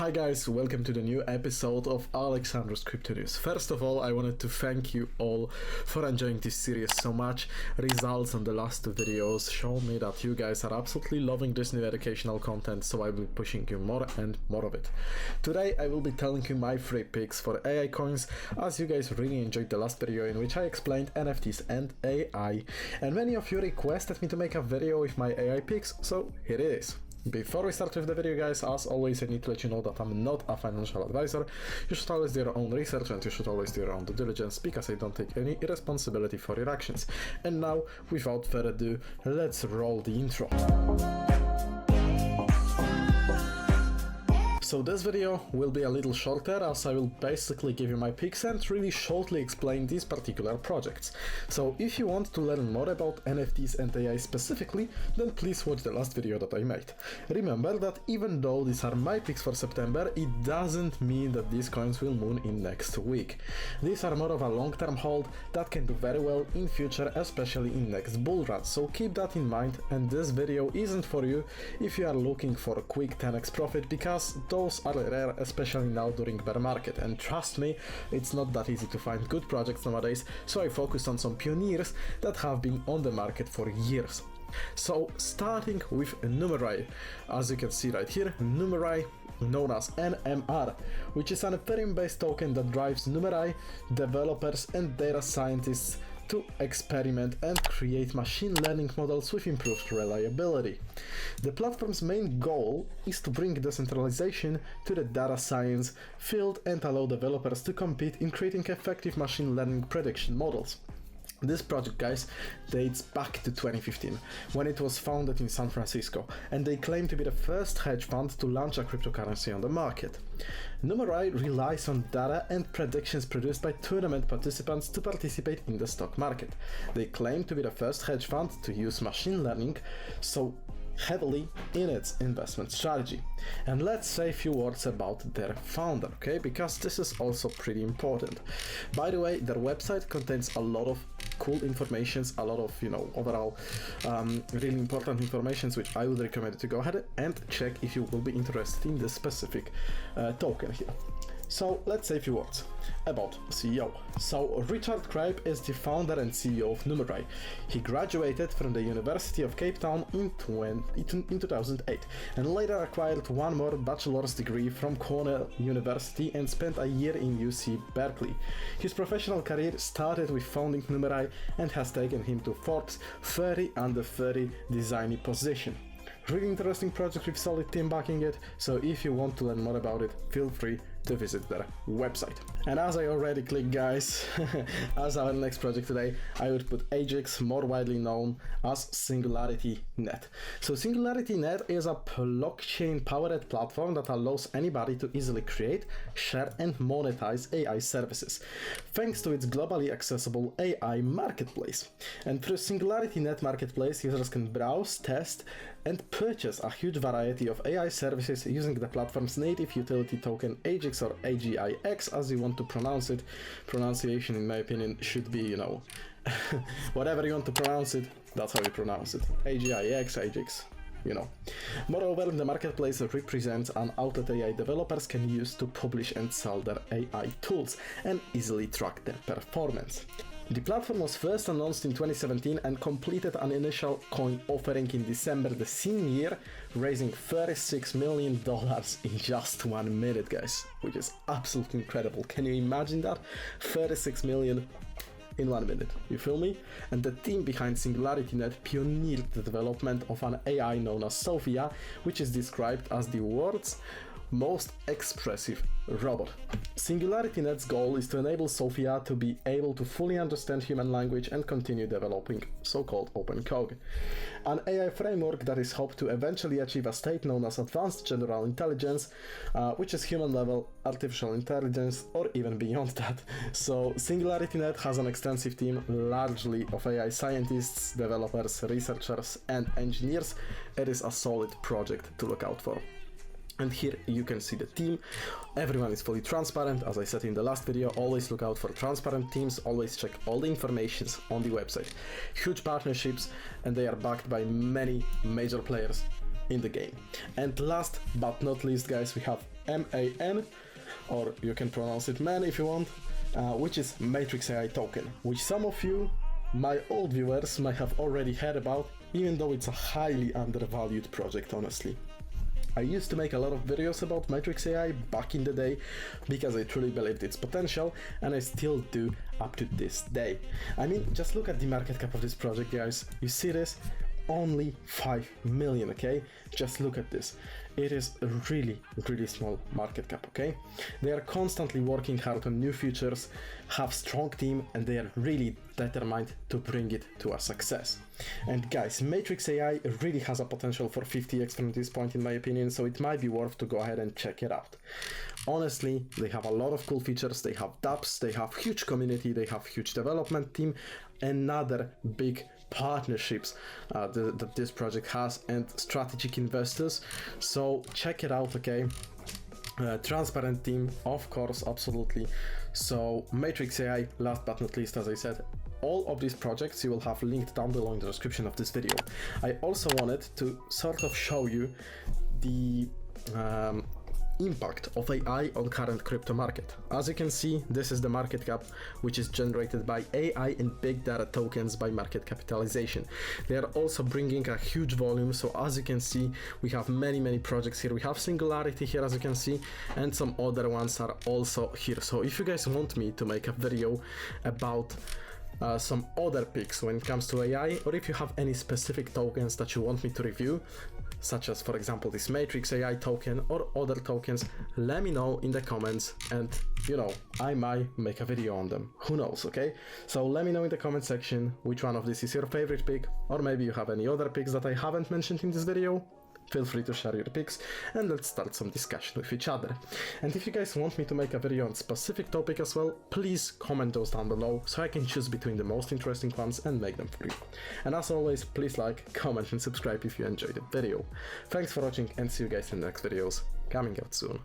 Hi guys, welcome to the new episode of Alexandrus Crypto News. First of all, I wanted to thank you all for enjoying this series so much. Results on the last two videos show me that you guys are absolutely loving this new educational content, so I will be pushing you more and more of it. Today I will be telling you my free picks for AI coins, as you guys really enjoyed the last video in which I explained NFTs and AI, and many of you requested me to make a video with my AI picks, so here it is. Before we start with the video guys, as always I need to let you know that I'm not a financial advisor. You should always do your own research and you should always do your own due diligence, because I don't take any responsibility for your actions. And now, without further ado, let's roll the intro. So this video will be a little shorter, as I will basically give you my picks and really shortly explain these particular projects. So if you want to learn more about NFTs and AI specifically, then please watch the last video that I made. Remember that even though these are my picks for September, it doesn't mean that these coins will moon in next week. These are more of a long-term hold that can do very well in future, especially in next bull run. So keep that in mind, and this video isn't for you if you are looking for a quick 10x profit, because those are rare, especially now during bear market, and trust me, it's not that easy to find good projects nowadays, so I focused on some pioneers that have been on the market for years. So starting with Numerai, as you can see right here, Numerai, known as NMR, which is an Ethereum based token that drives Numerai developers and data scientists to experiment and create machine learning models with improved reliability. The platform's main goal is to bring decentralization to the data science field and allow developers to compete in creating effective machine learning prediction models. This project, guys, dates back to 2015, when it was founded in San Francisco, and they claim to be the first hedge fund to launch a cryptocurrency on the market. Numerai relies on data and predictions produced by tournament participants to participate in the stock market. They claim to be the first hedge fund to use machine learning so heavily in its investment strategy. And let's say a few words about their founder, okay, because this is also pretty important. By the way, their website contains a lot of cool informations, a lot of, overall really important informations, which I would recommend to go ahead and check if you will be interested in this specific token here. So let's say a few words about CEO. So Richard Craib is the founder and CEO of Numerai. He graduated from the University of Cape Town in 2008 and later acquired one more bachelor's degree from Cornell University and spent a year in UC Berkeley. His professional career started with founding Numerai and has taken him to Forbes 30 under 30 design position. Really interesting project with solid team backing it, so if you want to learn more about it, feel free to visit their website. And as I already clicked, guys, as our next project today, I would put Ajax, more widely known as Singularity Net. So Singularity Net is a blockchain powered platform that allows anybody to easily create, share and monetize AI services, thanks to its globally accessible AI marketplace. And through Singularity Net marketplace, users can browse, test and purchase a huge variety of AI services using the platform's native utility token Ajax, or AGIX as you want to pronounce it. Pronunciation, in my opinion, should be, whatever you want to pronounce it, that's how you pronounce it. AGIX, Ajax, Moreover, the marketplace represents an outlet AI developers can use to publish and sell their AI tools and easily track their performance. The platform was first announced in 2017 and completed an initial coin offering in December the same year, raising $36 million in just 1 minute, guys, which is absolutely incredible. Can you imagine that? 36 million in 1 minute, you feel me? And the team behind SingularityNet pioneered the development of an AI known as Sophia, which is described as the world's most expressive robot. SingularityNet's goal is to enable Sophia to be able to fully understand human language and continue developing so-called open code, an AI framework that is hoped to eventually achieve a state known as advanced general intelligence, which is human-level artificial intelligence, or even beyond that. So SingularityNet has an extensive team, largely of AI scientists, developers, researchers, and engineers. It is a solid project to look out for. And here you can see the team. Everyone is fully transparent. As I said in the last video, always look out for transparent teams, always check all the information on the website. Huge partnerships, and they are backed by many major players in the game. And last but not least, guys, we have MAN, or you can pronounce it MAN if you want, which is Matrix AI token, which some of you, my old viewers, might have already heard about, even though it's a highly undervalued project, honestly. I used to make a lot of videos about Matrix AI back in the day because I truly believed its potential, and I still do up to this day. I mean, just look at the market cap of this project, guys. You see this? Only 5 million, okay? Just look at this. It is a really small market cap, okay? They are constantly working hard on new features, have strong team, and they are really determined to bring it to a success. And guys, Matrix AI really has a potential for 50x from this point in my opinion, so it might be worth to go ahead and check it out. Honestly, they have a lot of cool features, they have dApps, they have huge community, they have huge development team, and other big partnerships that this project has, and strategic investors, so check it out, okay? Transparent team, of course, absolutely. So Matrix AI, last but not least, as I said, all of these projects you will have linked down below in the description of this video. I also wanted to sort of show you the impact of AI on current crypto market. As you can see, this is the market cap, which is generated by AI and big data tokens by market capitalization. They are also bringing a huge volume, so as you can see, we have many projects here. We have Singularity here, as you can see, and some other ones are also here. So if you guys want me to make a video about some other picks when it comes to AI, or if you have any specific tokens that you want me to review, such as for example this Matrix AI token or other tokens, let me know in the comments, and you know, I might make a video on them, who knows, okay? So let me know in the comment section which one of these is your favorite pick, or maybe you have any other picks that I haven't mentioned in this video. Feel free to share your picks and let's start some discussion with each other. And if you guys want me to make a video on specific topic as well, please comment those down below so I can choose between the most interesting ones and make them for you. And as always, please like, comment and subscribe if you enjoyed the video. Thanks for watching and see you guys in the next videos, coming out soon.